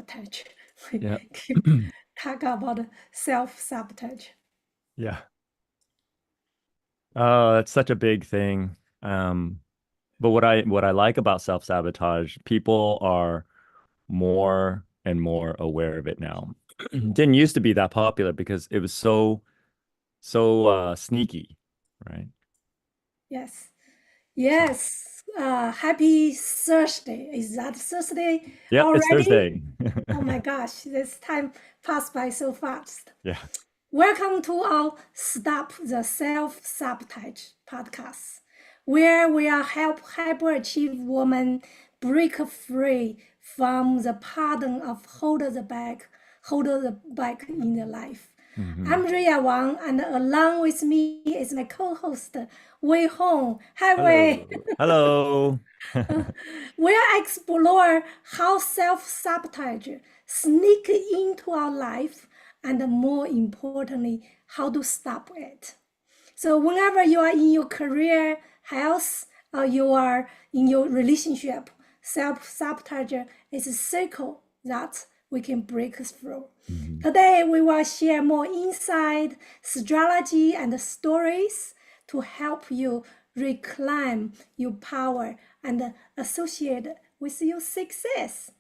self-sabotage. We Yeah. keep talking about self-sabotage. Yeah. Oh, that's such a big thing. Um, but what I like about self-sabotage, people are more and more aware of it now. Didn't used to be that popular because it was so sneaky, right? Yes. So, Yes. Happy Thursday. Is that Thursday yep, it's already? Thursday. Oh my gosh, this time passed by so fast. Yeah. Welcome to our Stop the Self-Sabotage podcast, where we are help hyperachieve women break free from the pattern of hold the back in their life. Hmm. I'm Riya Wang, and along with me is my co-host, Wei Houng. Hi, Wei. Hello. Hello. We'll explore how self-sabotage sneak into our life and more importantly, how to stop it. So whenever you are in your career, health, or you are in your relationship, self-sabotage is a circle that we can break through. Mhm. Today, we will share more insight, strategy, and stories to help you reclaim your power and associate with your success.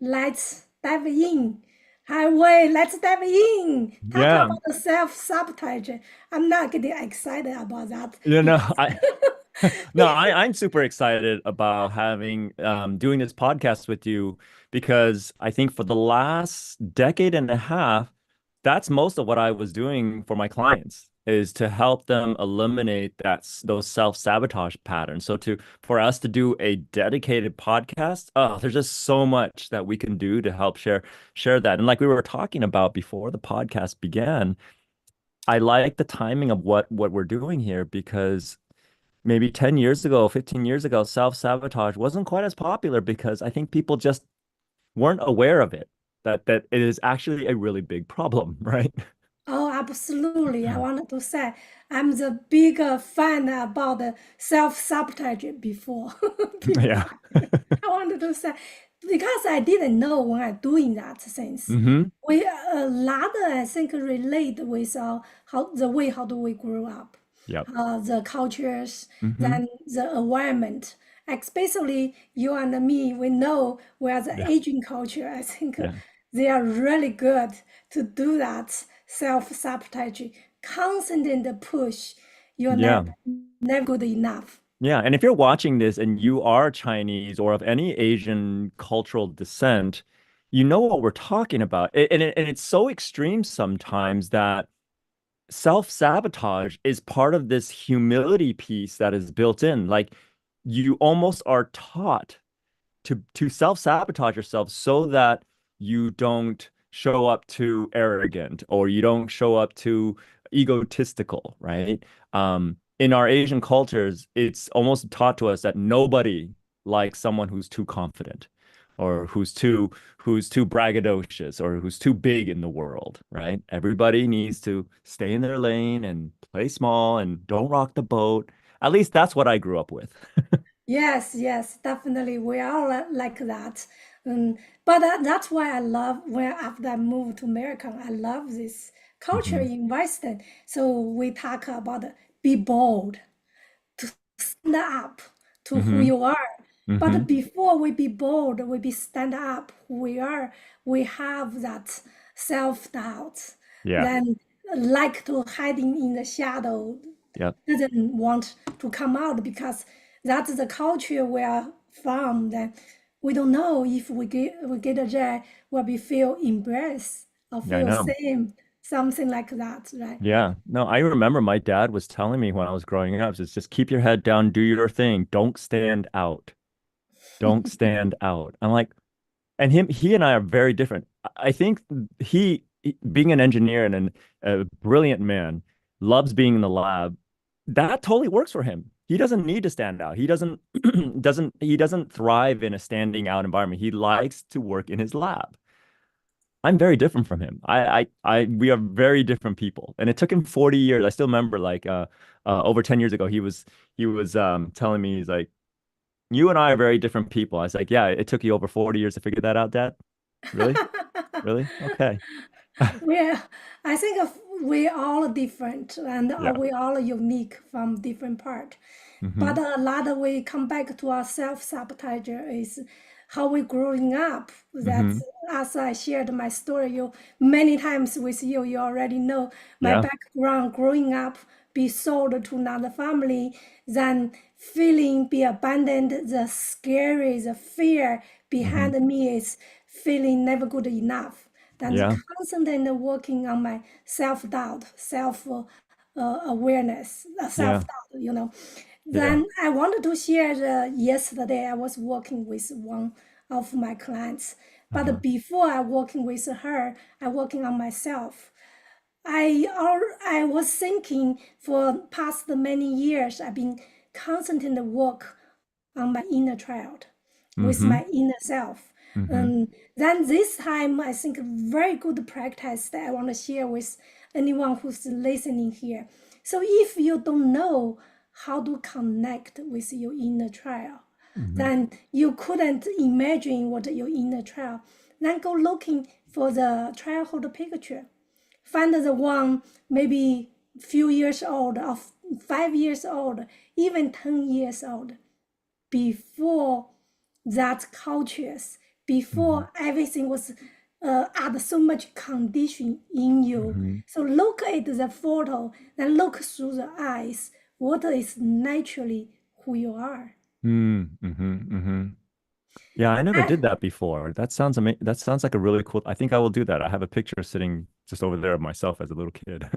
Let's dive in. Highway, let's dive in. Talk Yeah. about the self-sabotage. I'm not getting excited about that You know, because I no, I'm super excited about having doing this podcast with you because I think for the last decade and a half, that's most of what I was doing for my clients is to help them eliminate those self-sabotage patterns. So to for us to do a dedicated podcast, oh, there's just so much that we can do to help share that. And like we were talking about before the podcast began, I like the timing of what we're doing here because maybe 10 years ago, 15 years ago, self-sabotage wasn't quite as popular because I think people just weren't aware of it, that it is actually a really big problem, right? oh, absolutely. I wanted to say I'm the big fan about the self-sabotage before. Yeah. before. I wanted to say because I didn't know when I'm doing that things. Hmm. We a lot I think relate with how the way how do we grow up, Yep. the cultures, Hmm. then the environment. Especially you and me, we know we are the Yeah. Asian culture. I think Yeah. they are really good to do that self-sabotage, constant push. You're Yeah. never good enough. Yeah. And if you're watching this and you are Chinese or of any Asian cultural descent, you know what we're talking about. And it's so extreme sometimes that self-sabotage is part of this humility piece that is built in. Like you almost are taught to self-sabotage yourself so that you don't show up too arrogant or you don't show up too egotistical, right? In our Asian cultures, it's almost taught to us that nobody likes someone who's too confident or who's too braggadocious or who's too big in the world, right? Everybody needs to stay in their lane and play small and don't rock the boat. At least that's what I grew up with. Yes, yes, definitely. We are like that. But that's why I love when after I moved to America, I love this culture Hmm. in Western. So we talk about be bold, to stand up to who Hmm. you are. But Hmm. before we be bold, we be stand up who we are, we have that self-doubt. Yeah. Then like to hiding in the shadow, Yep. doesn't want to come out because that's the culture we are from. Then we don't know if we get there, will we feel embraced or Yeah, I feel know. same, something like that, right? Yeah. No, I remember my dad was telling me when I was growing up, is just keep your head down, do your thing. Don't stand out. Don't stand out. I'm like, and he and I are very different. I think being an engineer and a brilliant man, loves being in the lab. That totally works for him. He doesn't need to stand out. He doesn't he doesn't thrive in a standing out environment. He likes to work in his lab. I'm very different from him. We are very different people. And it took him 40 years. I still remember like over 10 years ago, he was telling me, he's like, you and I are very different people. I was like, yeah, it took you over 40 years to figure that out, Dad. Really? Really? Okay. We're, I think we all different and Yeah. we all unique from different part. Mm-hmm. But a lot of we come back to our self-sabotage is how we growing up. Mm-hmm. That's as I shared my story you many times with you, you already know my Yeah. background growing up, be sold to another family, then feeling be abandoned, the scary, the fear Mm-hmm. behind me is feeling never good enough. Then Yeah. constantly working on my self-doubt, awareness, Yeah. self-doubt, you know. Yeah. Then I wanted to share yesterday I was working with one of my clients, Uh-huh. but before I working with her, I working on myself. I was thinking for past many years I've been constantly work on my inner child, with Mm-hmm. my inner self. Mm-hmm. And then this time, I think very good practice that I want to share with anyone who's listening here. So if you don't know how to connect with your inner child, Mm-hmm. then you couldn't imagine what your inner child. Then go looking for the childhood picture. Find the one maybe few years old or 5 years old, even 10 years old before that cultures, Mm-hmm. before everything was add so much condition in you. Mm-hmm. So look at the photo, then look through the eyes. What is naturally who you are? Mm-hmm. Mm-hmm. Yeah, I never I, did that before. That sounds amazing. That sounds like a really cool. I think I will do that. I have a picture sitting just over there of myself as a little kid.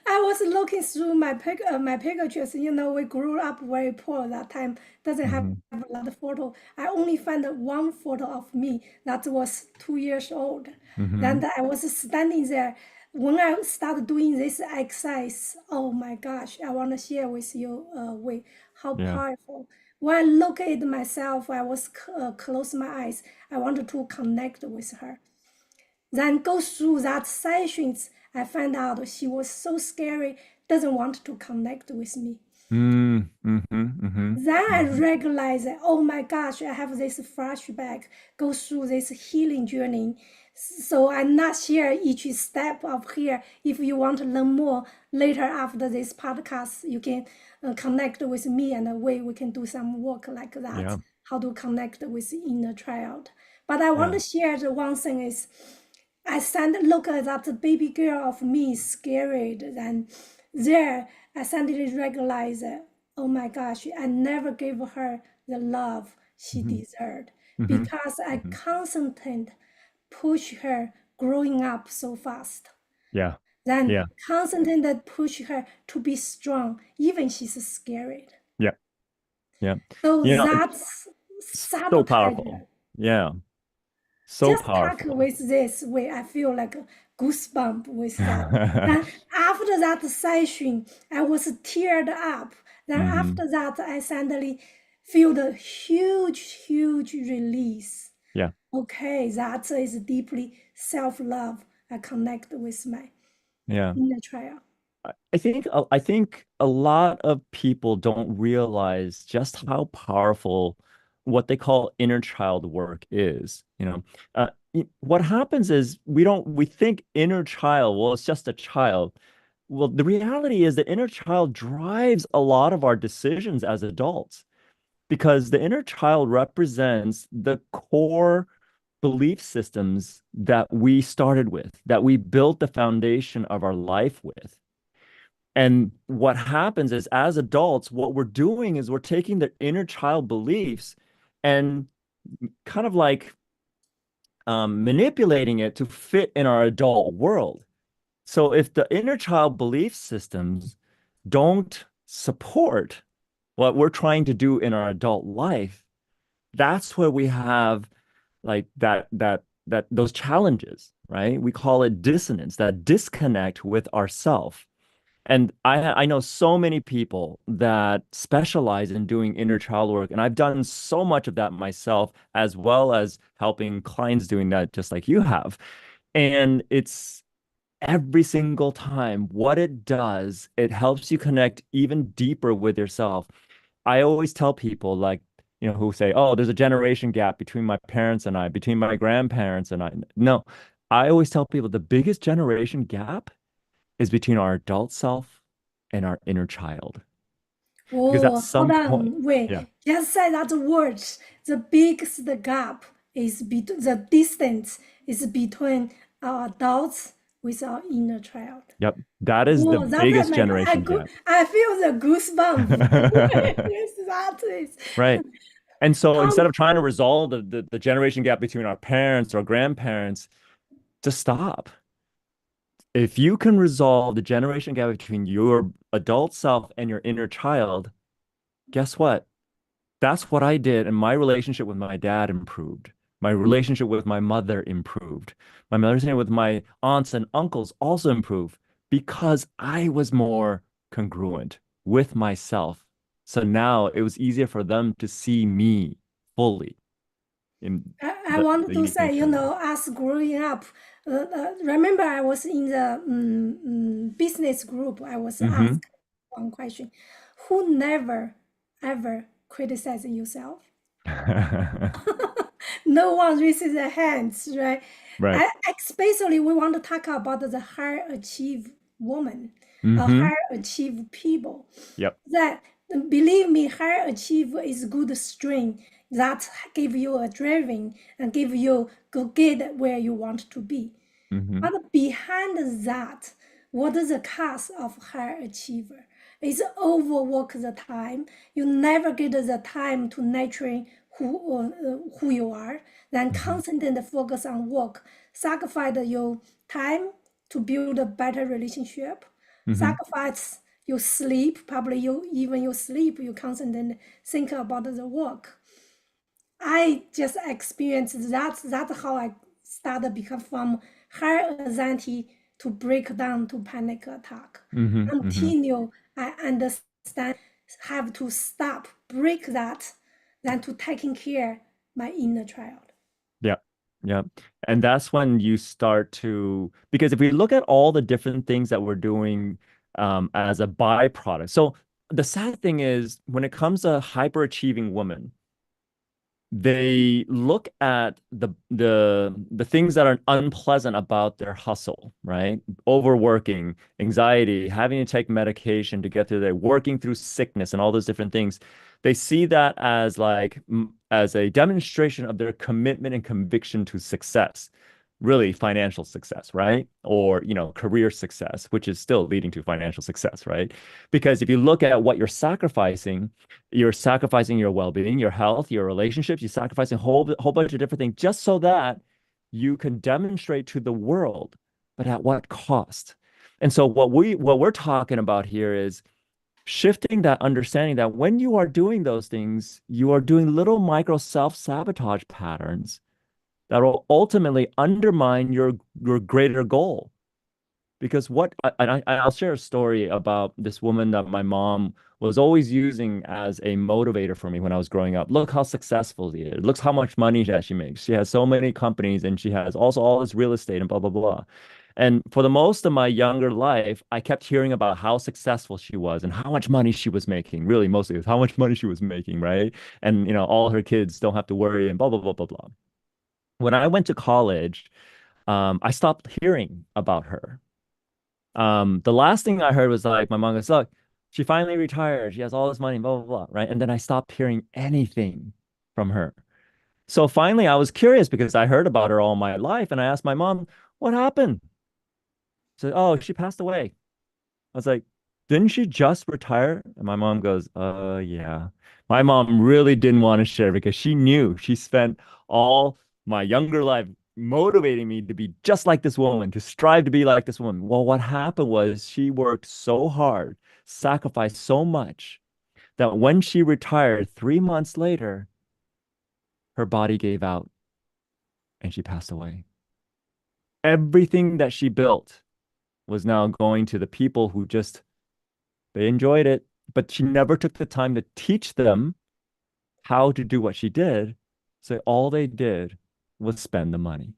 I was looking through my pictures. You know, we grew up very poor that time. Doesn't have Mm-hmm. a lot of photo. I only found one photo of me that was 2 years old. Mm-hmm. Then I was standing there. When I started doing this exercise, oh my gosh! I want to share with you, Wei, how Yeah. powerful. When I look at myself, I was close my eyes. I wanted to connect with her. Then go through that sessions, I find out she was so scary, doesn't want to connect with me. Mm-hmm. Mm-hmm. Then I Mm-hmm. realize that, oh my gosh, I have this flashback, go through this healing journey. So I not share each step of here. If you want to learn more later after this podcast, you can connect with me and we can do some work like that, Yeah. how to connect with inner child. But I want Yeah. to share the one thing is I stand look at that baby girl of me scared. And there I suddenly realize, oh my gosh, I never gave her the love she Mm-hmm. deserved Mm-hmm. because I Mm-hmm. constantly push her growing up so fast. Yeah. Then Yeah. constantly push her to be strong, even she's scared. Yeah. Yeah. So You know, that's it's so sabotage. powerful. Yeah. So Just talk powerful. with this way, I feel like a goosebump with that. Then after that session, I was teared up. Then Mm-hmm. after that, I suddenly feel the huge release. Yeah. Okay, that is deeply self-love. I connect with my Yeah. inner child. I think a lot of people don't realize just how powerful what they call inner child work is. What happens is we think inner child, well, it's just a child. Well, the reality is the inner child drives a lot of our decisions as adults because the inner child represents the core belief systems that we started with, that we built the foundation of our life with. And what happens is, as adults, what we're doing is we're taking the inner child beliefs and kind of like manipulating it to fit in our adult world. So if the inner child belief systems don't support what we're trying to do in our adult life, that's where we have like that those challenges, right? We call it dissonance, that disconnect with ourself. And I know so many people that specialize in doing inner child work, and I've done so much of that myself, as well as helping clients doing that, just like you have. And it's every single time what it does, it helps you connect even deeper with yourself. I always tell people like who say, oh, there's a generation gap between my parents and I, between my grandparents and I. No, I always tell people the biggest generation gap is between our adult self and our inner child. Because at Oh, hold some point, on, yeah, wait. Just say that word. The biggest gap is between the distance is between our adults with our inner child. yep, that is the Oh, that biggest make generation gap. I feel the goosebump. Yes, that is. Right. And so instead Um, of trying to resolve the generation gap between our parents or grandparents, just stop. If you can resolve the generation gap between your adult self and your inner child, guess what? That's what I did, and my relationship with my dad improved. My relationship with my mother improved. My relationship with my aunts and uncles also improved because I was more congruent with myself. So now it was easier for them to see me fully in I wanted the to unique say, nature you I am. know, us growing up, remember I was in the business group. I was Mm-hmm. asked one question: Who never ever criticize yourself? No one raises their hands, right? Right. Especially we want to talk about the high achieve woman, Mm-hmm. high achieve people. Yep. That believe me, high achieve is good strength that give you a driving and give you go get where you want to be. Mm-hmm. But behind that, what is the cost of high achiever? It's overwork the time. You never get the time to nurturing who you are. Then Mm-hmm. constantly focus on work, sacrifice your time to build a better relationship, Mm-hmm. sacrifice your sleep. Probably you sleep. You constantly think about the work. I just experienced that. That's how I started become from higher anxiety to break down to panic attack. Mm-hmm. Mm-hmm. Until I understand, have to stop, break that, then to taking care my inner child. Yeah. Yeah. And that's when you start to, because if we look at all the different things that we're doing as a byproduct. So the sad thing is when it comes to hyperachieving women, they look at the things that are unpleasant about their hustle, right? Overworking, anxiety, having to take medication to get through their working through sickness and all those different things. They see that as like as a demonstration of their commitment and conviction to success, really financial success, right? Or, career success, which is still leading to financial success, right? Because if you look at what you're sacrificing your well-being, your health, your relationships, you're sacrificing a whole bunch of different things just so that you can demonstrate to the world, but at what cost? And so what we're talking about here is shifting that understanding that when you are doing those things, you are doing little micro self-sabotage patterns that will ultimately undermine your greater goal. Because I'll share a story about this woman that my mom was always using as a motivator for me when I was growing up. Look how successful she is. Look how much money that she makes. She has so many companies and she has also all this real estate and blah, blah, blah. And for the most of my younger life, I kept hearing about how successful she was and how much money she was making. Really, mostly it was how much money she was making, right? And all her kids don't have to worry and blah, blah, blah, blah, blah. When I went to college, I stopped hearing about her. The last thing I heard was like my mom goes, look, she finally retired. She has all this money, blah, blah, blah, right? And then I stopped hearing anything from her. So finally I was curious because I heard about her all my life and I asked my mom, what happened? She said, oh, she passed away. I was like, didn't she just retire? And my mom goes, yeah. My mom really didn't want to share because she knew she spent all my younger life motivating me to be just like this woman, to strive to be like this woman. Well, what happened was she worked so hard, sacrificed so much that when she retired 3 months later, her body gave out and she passed away. Everything that she built was now going to the people who just they enjoyed it, but she never took the time to teach them how to do what she did. So all they did was spend the money.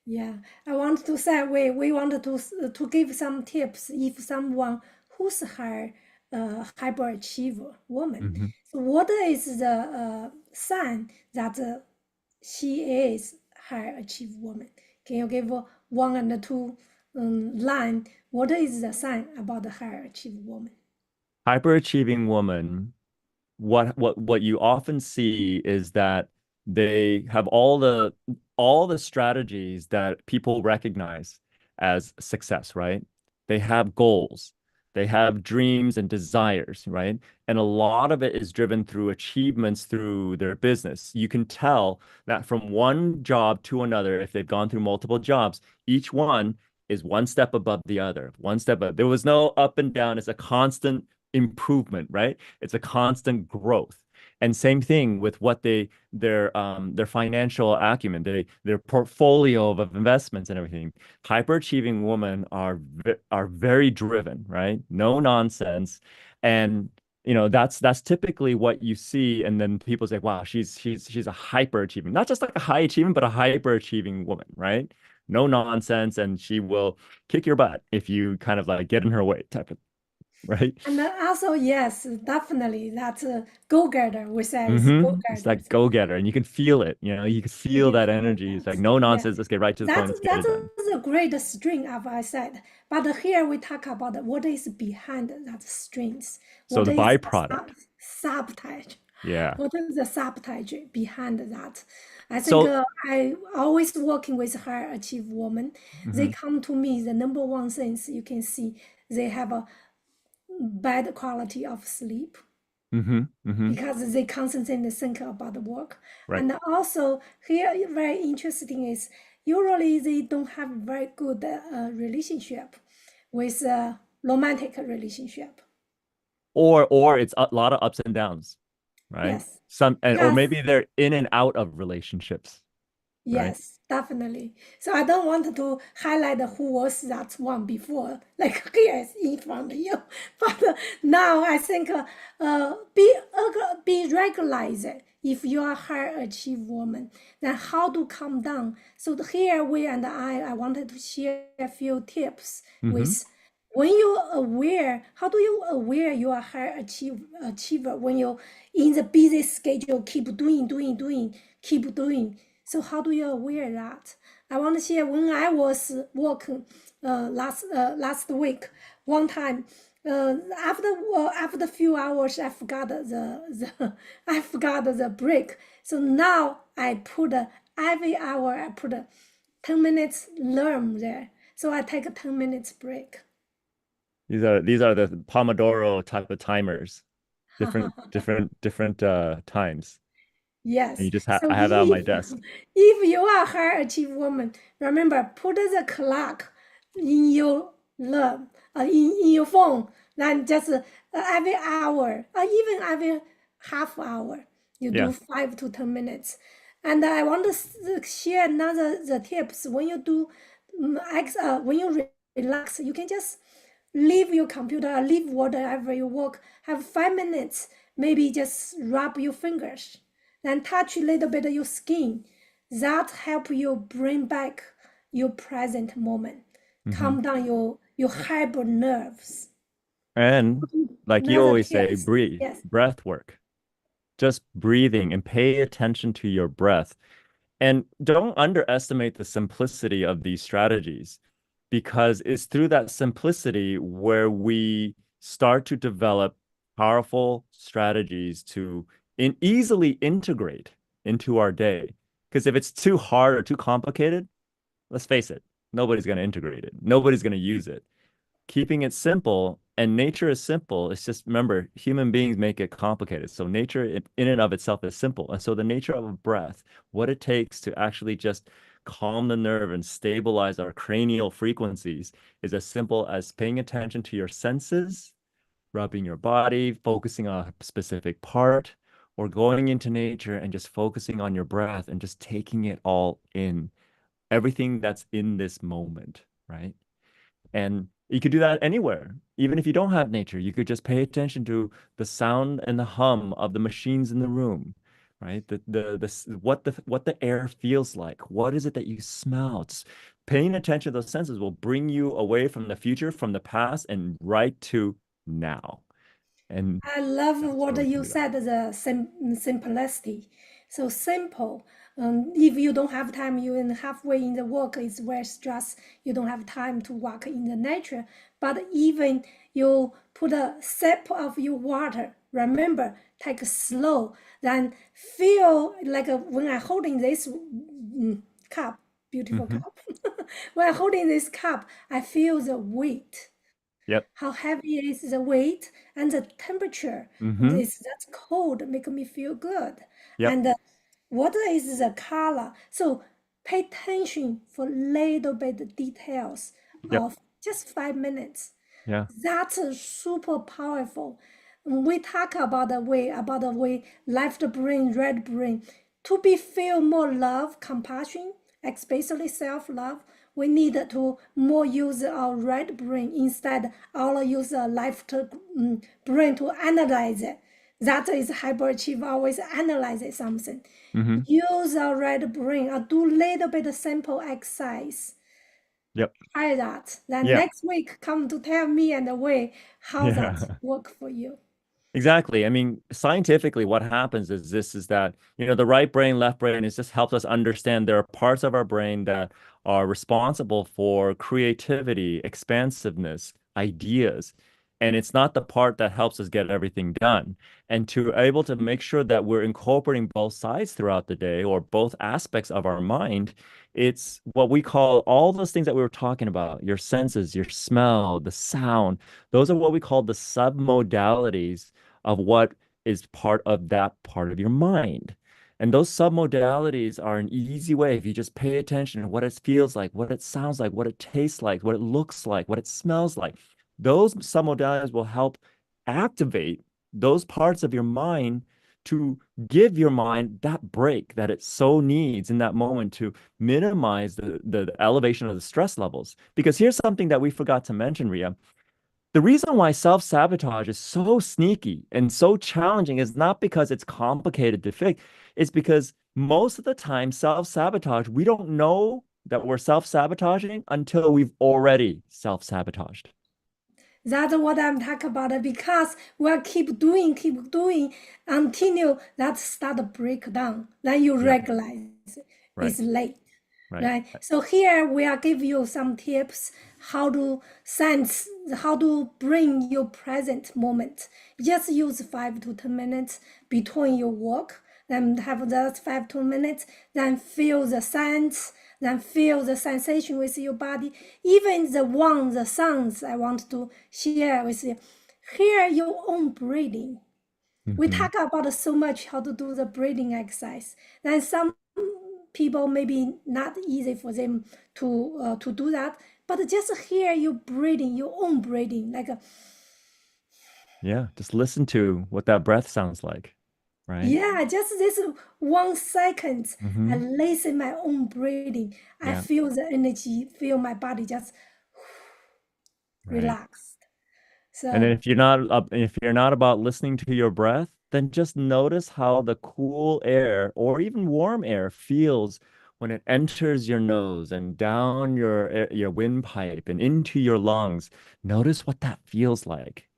Yeah, I want to say we wanted to give some tips if someone who's high hyperachiever woman. Hmm. So what is the sign that she is high achieve woman? Can you give one and two line? What is the sign about the high achieve woman? Hyperachieving woman, what you often see is that they have all the strategies that people recognize as success, right? They have goals, they have dreams and desires, right? And a lot of it is driven through achievements through their business. You can tell that from one job to another, if they've gone through multiple jobs, each one is one step above the other, one step up. There was no up and down. It's a constant improvement, right? It's a constant growth. And same thing with what their financial acumen, their portfolio of investments and everything. Hyperachieving women are very driven, right? No nonsense. And that's typically what you see. And then people say, wow, she's a hyperachieving, not just like a high achieving, but a hyperachieving woman, right? No nonsense, and she will kick your butt if you kind of like get in her way type of, right? And also, yes, definitely, that's a go-getter. We say it's It's go-getters. like go getter, and you can feel it. You can You feel can that feel energy. It's that. like no Yeah. nonsense. Let's get right to the point. Let's get That it done. is a great string, as I said. But here we talk about what is behind that strings. So What the is byproduct, sabotage? yeah. What is the sabotage behind that? I think So I always working with high achieve women. They mhm, come to me. The number one things you can see, they have a bad quality of sleep hmm, because they constantly think about the work. right. And also here, very interesting is usually they don't have very good relationship with romantic relationship. Or it's a lot of ups and downs, right? Yes, Or yes, maybe they're in and out of relationships, right? yes, definitely. So I don't want to highlight who was that one before, like here is in front of you. But now I think be regularized. If you are high achieve woman, then how to calm down. So here we and I wanted to share a few tips Hmm. with when you aware, how do you aware you are achiever when you in the busy schedule keep doing, keep doing. So how do you aware that? I want to share when I was working last week. One time, after a few hours, I forgot the I forgot the break. So now I put every hour I put 10 minutes alarm there. So I take a 10 minutes break. These are the Pomodoro type of timers, different times. And Yes. you just I So have that on my desk. if you are a high achieve woman, remember put the clock in your love, in your phone. Then just every hour, or even every half hour, you do Yeah. 5 to 10 minutes. And I want to share another the tips when you do when you relax. You can just leave your computer, leave whatever you work. Have 5 minutes. Maybe just rub your fingers then touch a little bit of your skin. That help you bring back your present moment, Hmm. calm down your hyper nerves. And like you Another always say, tips, breathe, yes. breath work, just breathing and pay attention to your breath. And don't underestimate the simplicity of these strategies because it's through that simplicity where we start to develop powerful strategies to easily integrate into our day. Because if it's too hard or too complicated, let's face it, nobody's going to integrate it. Nobody's going to use it. Keeping it simple, and nature is simple. It's just remember, human beings make it complicated. So nature in and of itself is simple. And so the nature of a breath, what it takes to actually just calm the nerve and stabilize our cranial frequencies is as simple as paying attention to your senses, rubbing your body, focusing on a specific part, or going into nature and just focusing on your breath and just taking it all in, everything that's in this moment, right? And you could do that anywhere. Even if you don't have nature, you could just pay attention to the sound and the hum of the machines in the room, right? What the air feels like. What is it that you smell? Just paying attention to those senses will bring you away from the future, from the past, and right to now. And I love that's where what we can you do that. said, the simplicity. So simple. If you don't have time, you in halfway in the work is where stress. You don't have time to walk in the nature. But even you put a sip of your water, remember, take it slow. Then feel like when I holding this cup, beautiful Hmm. cup. When I holding this cup, I feel the weight, Yep. how heavy is the weight, and the temperature. Hmm. This that's cold make me feel good. Yep. And what is the color? So pay attention for little bit details Yep. of just 5 minutes. Yeah. That's super powerful. We talk about the way left brain, right brain. To be feel more love, compassion, especially self-love, we need to more use our right brain instead our use our left brain to analyze it. That is hyperachiever always analyze something. Hmm. Use our right brain or do little bit simple exercise. Yep. Try that. Then Yeah. next week come to tell me and the way how that Yeah. work for you. Exactly. I mean, scientifically, what happens is this is that, the right brain, left brain is just helps us understand there are parts of our brain that are responsible for creativity, expansiveness, ideas. And it's not the part that helps us get everything done. And to able to make sure that we're incorporating both sides throughout the day or both aspects of our mind, it's what we call all those things that we were talking about, your senses, your smell, the sound. Those are what we call the submodalities of what is part of that part of your mind. And those submodalities are an easy way if you just pay attention to what it feels like, what it sounds like, what it tastes like, what it looks like, what it smells like. Those submodalities will help activate those parts of your mind to give your mind that break that it so needs in that moment to minimize the elevation of the stress levels. Because here's something that we forgot to mention, Ria. The reason why self-sabotage is so sneaky and so challenging is not because it's complicated to fix. It's because most of the time, self-sabotage, we don't know that we're self-sabotaging until we've already self-sabotaged. That's what I'm talking about because we'll keep doing until that start to break down. Then you Yep. realize Right. it's late. Right. Right. So here we are give you some tips how to sense, how to bring your present moment. Just use 5 to 10 minutes between your work. Then have that 5 2 minutes. Then feel the sense. Then feel the sensation with your body. Even the sounds I want to share with you. Hear your own breathing. We Hmm. talk about so much how to do the breathing exercise. Then some people maybe not easy for them to do that, but just hear you breathing, your own breathing, like Yeah. Just listen to what that breath sounds like. Right. yeah, just this 1 second. I Hmm. listen my own breathing. I Yeah. feel the energy, feel my body just Right. relaxed. And then So if you're not about listening to your breath, then just notice how the cool air or even warm air feels when it enters your nose and down your windpipe and into your lungs. Notice what that feels like.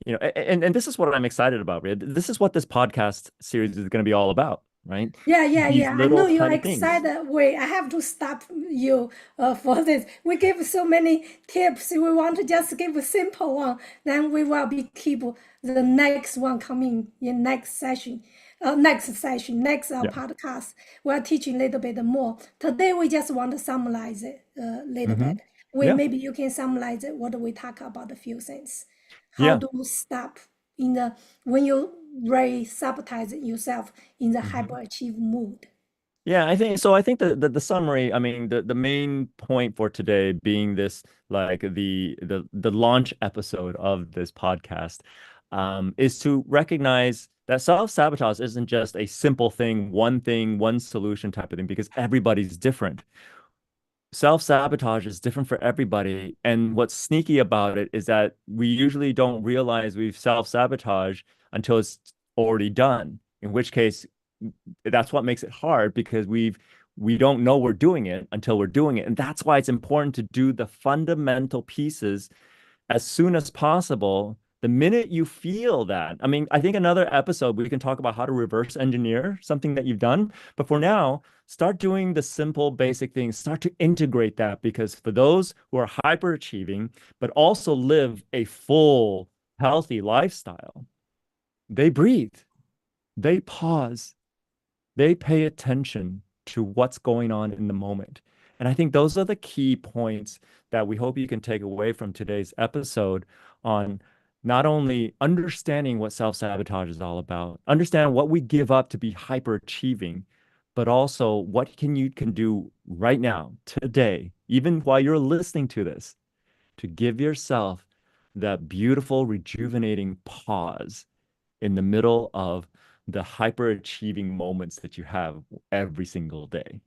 And this is what I'm excited about, Ria. This is what this podcast series is going to be all about, right? yeah, yeah, These yeah. I little know you're tiny things. excited. Wait, I have to stop you for this. We give so many tips. We want to just give a simple one. Then we will be keep the next one coming in next session. Next Yeah. podcast. We're teaching a little bit more. Today we just want to summarize it a little Hmm. bit. We Yeah. maybe you can summarize it what we talk about a few things. How Yeah. to stop in the when you really sabotage yourself in the Mhm. hyperachieve mood. Yeah, I think so. I think the summary, I mean, the main point for today being this, like the launch episode of this podcast, is to recognize that self-sabotage isn't just a simple thing, one solution type of thing, because everybody's different. Self-sabotage is different for everybody, and what's sneaky about it is that we usually don't realize we've self-sabotaged until it's already done, in which case that's what makes it hard because we don't know we're doing it until we're doing it. And that's why it's important to do the fundamental pieces as soon as possible The minute you feel that, I mean, I think another episode we can talk about how to reverse engineer something that you've done. But for now, start doing the simple, basic things. Start to integrate that because for those who are hyperachieving, but also live a full, healthy lifestyle, they breathe, they pause, they pay attention to what's going on in the moment. And I think those are the key points that we hope you can take away from today's episode on not only understanding what self-sabotage is all about, understand what we give up to be hyperachieving, but also what you can do right now, today, even while you're listening to this, to give yourself that beautiful, rejuvenating pause in the middle of the hyperachieving moments that you have every single day.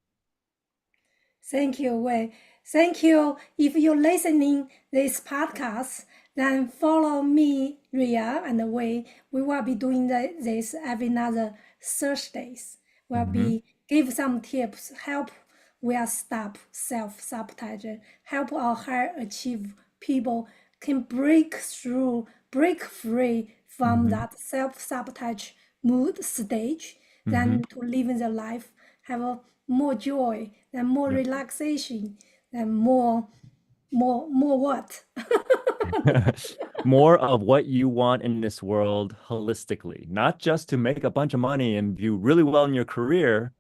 Thank you, Wei. Thank you. If you're listening this podcast, then follow me, Riya, and Wei. We will be doing this every another Thursdays. We'll Hmm. be give some tips, help we are stop self-sabotage, help our high achieve people can break through, break free from Hmm. that self-sabotage mood stage, Hmm. then to live in the life, have a more joy, then more Yep. relaxation, then more what? More of what you want in this world holistically, not just to make a bunch of money and do really well in your career,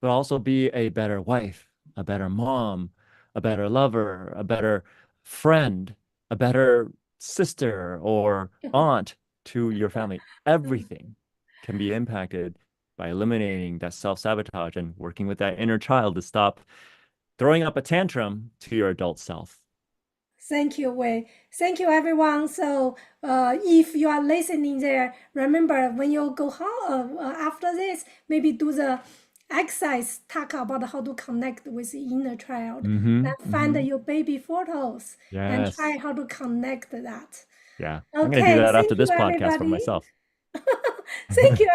but also be a better wife, a better mom, a better lover, a better friend, a better sister or aunt to your family. Everything can be impacted by eliminating that self-sabotage and working with that inner child to stop throwing up a tantrum to your adult self. Thank you, Wei. Thank you, everyone. So, if you are listening there, remember when you go home after this, maybe do the exercise, talk about how to connect with the inner child. Hmm. Then find Hmm. your baby photos. Then try Yes. how to connect that. Yeah. I'm going to do Okay, that after thank you, this podcast for everybody. myself. Thank you.